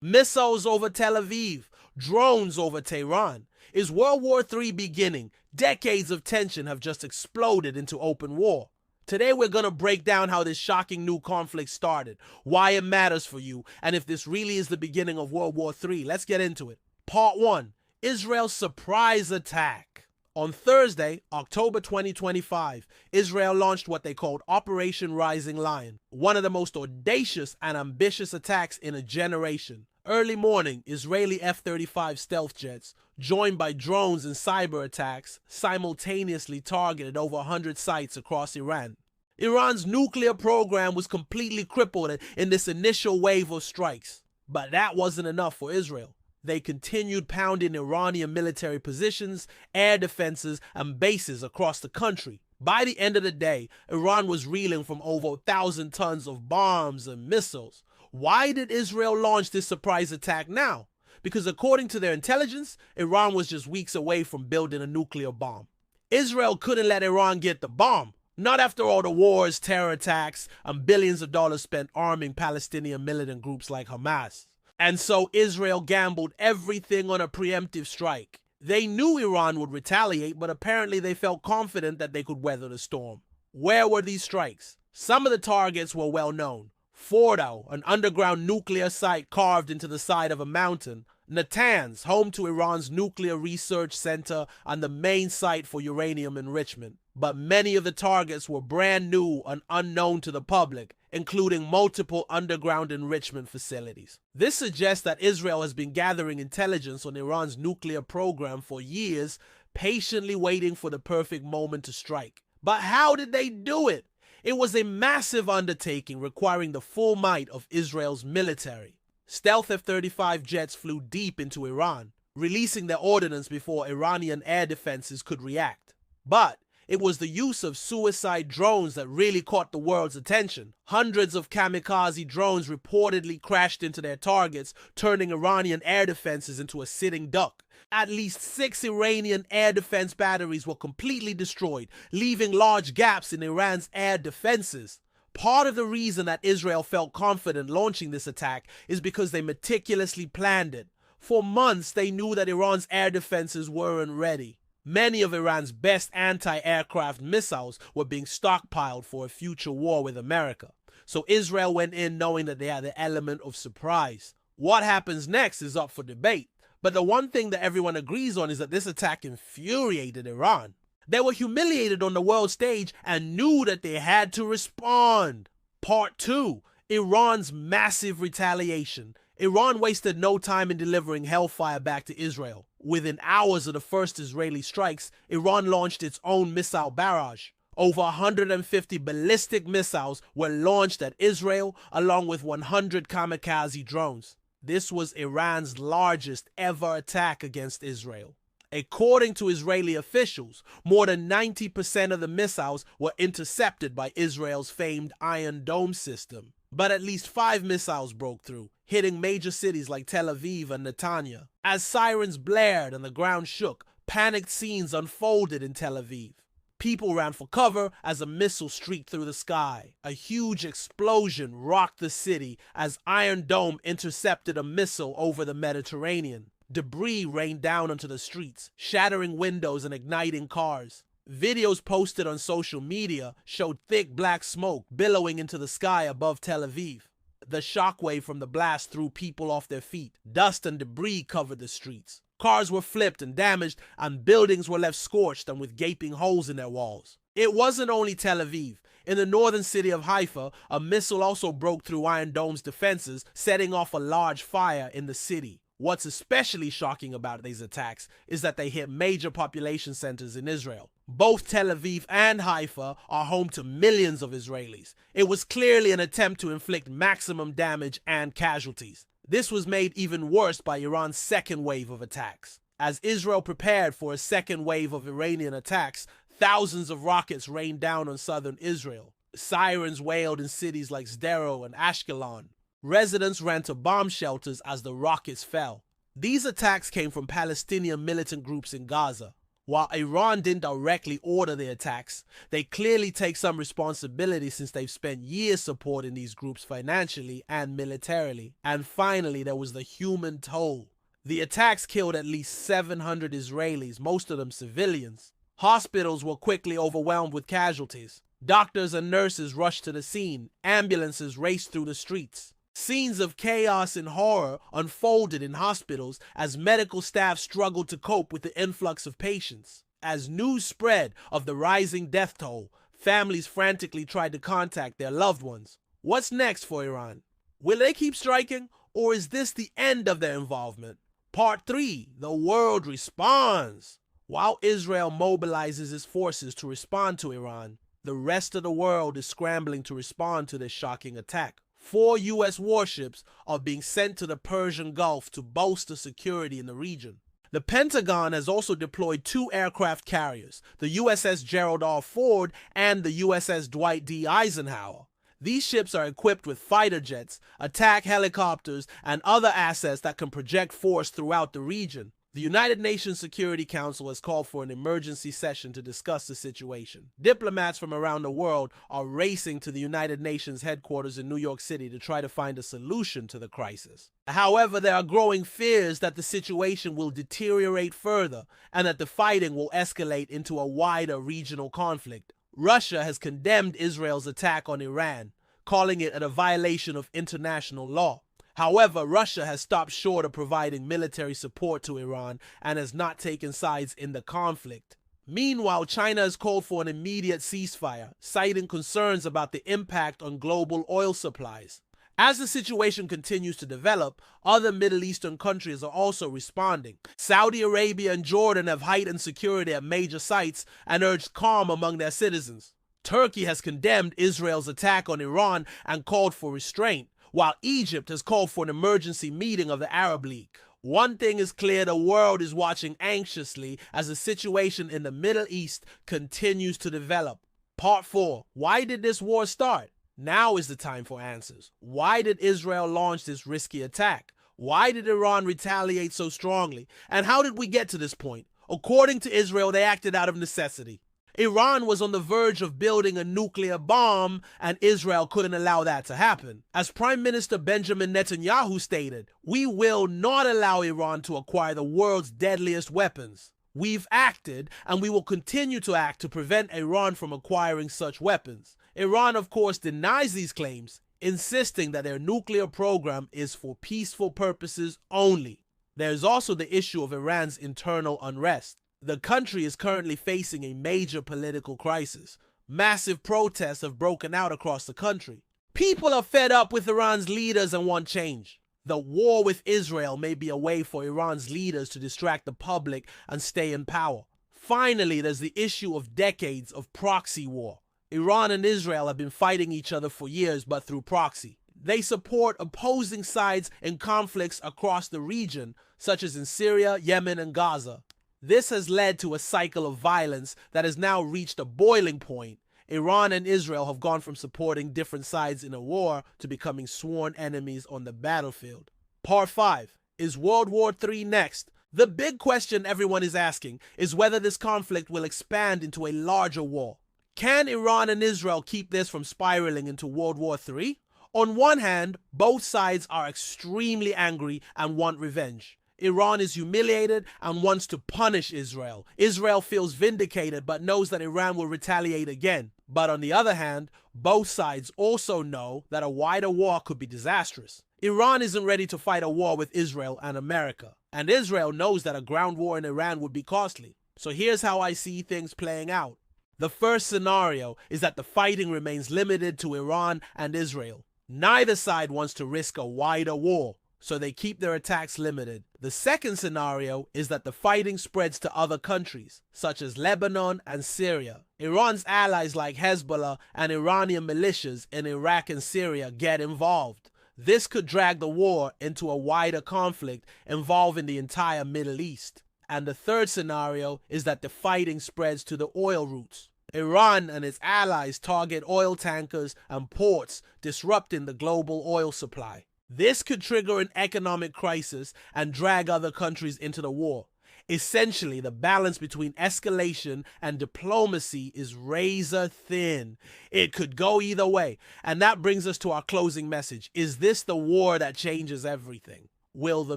Missiles over Tel Aviv, drones over Tehran. Is World War III beginning? Decades of tension have just exploded into open war. Today we're going to break down how this shocking new conflict started, why it matters for you, and if this really is the beginning of World War III. Let's get into it. Part 1. Israel's surprise attack. On Thursday, October 2025, Israel launched what they called Operation Rising Lion, one of the most audacious and ambitious attacks in a generation. Early morning, Israeli F-35 stealth jets, joined by drones and cyber attacks, simultaneously targeted over 100 sites across Iran. Iran's nuclear program was completely crippled in this initial wave of strikes. But that wasn't enough for Israel. They continued pounding Iranian military positions, air defenses, and bases across the country. By the end of the day, Iran was reeling from over 1,000 tons of bombs and missiles. Why did Israel launch this surprise attack now? Because according to their intelligence, Iran was just weeks away from building a nuclear bomb. Israel couldn't let Iran get the bomb. Not after all the wars, terror attacks, and billions of dollars spent arming Palestinian militant groups like Hamas. And so Israel gambled everything on a preemptive strike. They knew Iran would retaliate, but apparently they felt confident that they could weather the storm. Where were these strikes? Some of the targets were well known. Fordow, an underground nuclear site carved into the side of a mountain. Natanz, home to Iran's nuclear research center and the main site for uranium enrichment. But many of the targets were brand new and unknown to the public, including multiple underground enrichment facilities. This suggests that Israel has been gathering intelligence on Iran's nuclear program for years, patiently waiting for the perfect moment to strike. But how did they do it? It was a massive undertaking requiring the full might of Israel's military. Stealth F-35 jets flew deep into Iran, releasing their ordnance before Iranian air defenses could react. But it was the use of suicide drones that really caught the world's attention. Hundreds of kamikaze drones reportedly crashed into their targets, turning Iranian air defenses into a sitting duck. At least 6 Iranian air defense batteries were completely destroyed, leaving large gaps in Iran's air defenses. Part of the reason that Israel felt confident launching this attack is because they meticulously planned it. For months, they knew that Iran's air defenses weren't ready. Many of Iran's best anti-aircraft missiles were being stockpiled for a future war with America. So Israel went in knowing that they had the element of surprise. What happens next is up for debate. But the one thing that everyone agrees on is that this attack infuriated Iran. They were humiliated on the world stage and knew that they had to respond. Part 2. Iran's massive retaliation. Iran wasted no time in delivering hellfire back to Israel. Within hours of the first Israeli strikes, Iran launched its own missile barrage. Over 150 ballistic missiles were launched at Israel, along with 100 kamikaze drones. This was Iran's largest ever attack against Israel. According to Israeli officials, more than 90% of the missiles were intercepted by Israel's famed Iron Dome system. But at least 5 missiles broke through, hitting major cities like Tel Aviv and Netanya. As sirens blared and the ground shook, panicked scenes unfolded in Tel Aviv. People ran for cover as a missile streaked through the sky. A huge explosion rocked the city as Iron Dome intercepted a missile over the Mediterranean. Debris rained down onto the streets, shattering windows and igniting cars. Videos posted on social media showed thick black smoke billowing into the sky above Tel Aviv. The shockwave from the blast threw people off their feet. Dust and debris covered the streets. Cars were flipped and damaged, and buildings were left scorched and with gaping holes in their walls. It wasn't only Tel Aviv. In the northern city of Haifa, a missile also broke through Iron Dome's defenses, setting off a large fire in the city. What's especially shocking about these attacks is that they hit major population centers in Israel. Both Tel Aviv and Haifa are home to millions of Israelis. It was clearly an attempt to inflict maximum damage and casualties. This was made even worse by Iran's second wave of attacks. As Israel prepared for a second wave of Iranian attacks, thousands of rockets rained down on southern Israel. Sirens wailed in cities like Sderot and Ashkelon. Residents ran to bomb shelters as the rockets fell. These attacks came from Palestinian militant groups in Gaza. While Iran didn't directly order the attacks, they clearly take some responsibility since they've spent years supporting these groups financially and militarily. And finally, there was the human toll. The attacks killed at least 700 Israelis, most of them civilians. Hospitals were quickly overwhelmed with casualties. Doctors and nurses rushed to the scene. Ambulances raced through the streets. Scenes of chaos and horror unfolded in hospitals as medical staff struggled to cope with the influx of patients. As news spread of the rising death toll, families frantically tried to contact their loved ones. What's next for Iran? Will they keep striking, or is this the end of their involvement? Part 3, the world responds. While Israel mobilizes its forces to respond to Iran, the rest of the world is scrambling to respond to this shocking attack. 4 U.S. warships are being sent to the Persian Gulf to bolster security in the region. The Pentagon has also deployed 2 aircraft carriers, the USS Gerald R. Ford and the USS Dwight D. Eisenhower. These ships are equipped with fighter jets, attack helicopters, and other assets that can project force throughout the region. The United Nations Security Council has called for an emergency session to discuss the situation. Diplomats from around the world are racing to the United Nations headquarters in New York City to try to find a solution to the crisis. However, there are growing fears that the situation will deteriorate further and that the fighting will escalate into a wider regional conflict. Russia has condemned Israel's attack on Iran, calling it a violation of international law. However, Russia has stopped short of providing military support to Iran and has not taken sides in the conflict. Meanwhile, China has called for an immediate ceasefire, citing concerns about the impact on global oil supplies. As the situation continues to develop, other Middle Eastern countries are also responding. Saudi Arabia and Jordan have heightened security at major sites and urged calm among their citizens. Turkey has condemned Israel's attack on Iran and called for restraint, while Egypt has called for an emergency meeting of the Arab League. One thing is clear: the world is watching anxiously as the situation in the Middle East continues to develop. Part 4. Why did this war start? Now is the time for answers. Why did Israel launch this risky attack? Why did Iran retaliate so strongly? And how did we get to this point? According to Israel, they acted out of necessity. Iran was on the verge of building a nuclear bomb, and Israel couldn't allow that to happen. As Prime Minister Benjamin Netanyahu stated, "We will not allow Iran to acquire the world's deadliest weapons. We've acted, and we will continue to act to prevent Iran from acquiring such weapons." Iran, of course, denies these claims, insisting that their nuclear program is for peaceful purposes only. There is also the issue of Iran's internal unrest. The country is currently facing a major political crisis. Massive protests have broken out across the country. People are fed up with Iran's leaders and want change. The war with Israel may be a way for Iran's leaders to distract the public and stay in power. Finally, there's the issue of decades of proxy war. Iran and Israel have been fighting each other for years, but through proxy. They support opposing sides in conflicts across the region, such as in Syria, Yemen, and Gaza. This has led to a cycle of violence that has now reached a boiling point. Iran and Israel have gone from supporting different sides in a war to becoming sworn enemies on the battlefield. Part 5. Is World War III next? The big question everyone is asking is whether this conflict will expand into a larger war. Can Iran and Israel keep this from spiraling into World War III? On one hand, both sides are extremely angry and want revenge. Iran is humiliated and wants to punish Israel. Israel feels vindicated but knows that Iran will retaliate again. But on the other hand, both sides also know that a wider war could be disastrous. Iran isn't ready to fight a war with Israel and America. And Israel knows that a ground war in Iran would be costly. So here's how I see things playing out. The first scenario is that the fighting remains limited to Iran and Israel. Neither side wants to risk a wider war, so they keep their attacks limited. The second scenario is that the fighting spreads to other countries, such as Lebanon and Syria. Iran's allies like Hezbollah and Iranian militias in Iraq and Syria get involved. This could drag the war into a wider conflict involving the entire Middle East. And the third scenario is that the fighting spreads to the oil routes. Iran and its allies target oil tankers and ports, disrupting the global oil supply. This could trigger an economic crisis and drag other countries into the war. Essentially, the balance between escalation and diplomacy is razor thin. It could go either way. And that brings us to our closing message. Is this the war that changes everything? Will the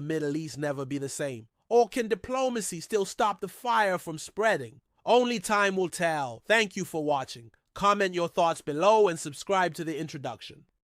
Middle East never be the same? Or can diplomacy still stop the fire from spreading? Only time will tell. Thank you for watching. Comment your thoughts below and subscribe to The Introduction.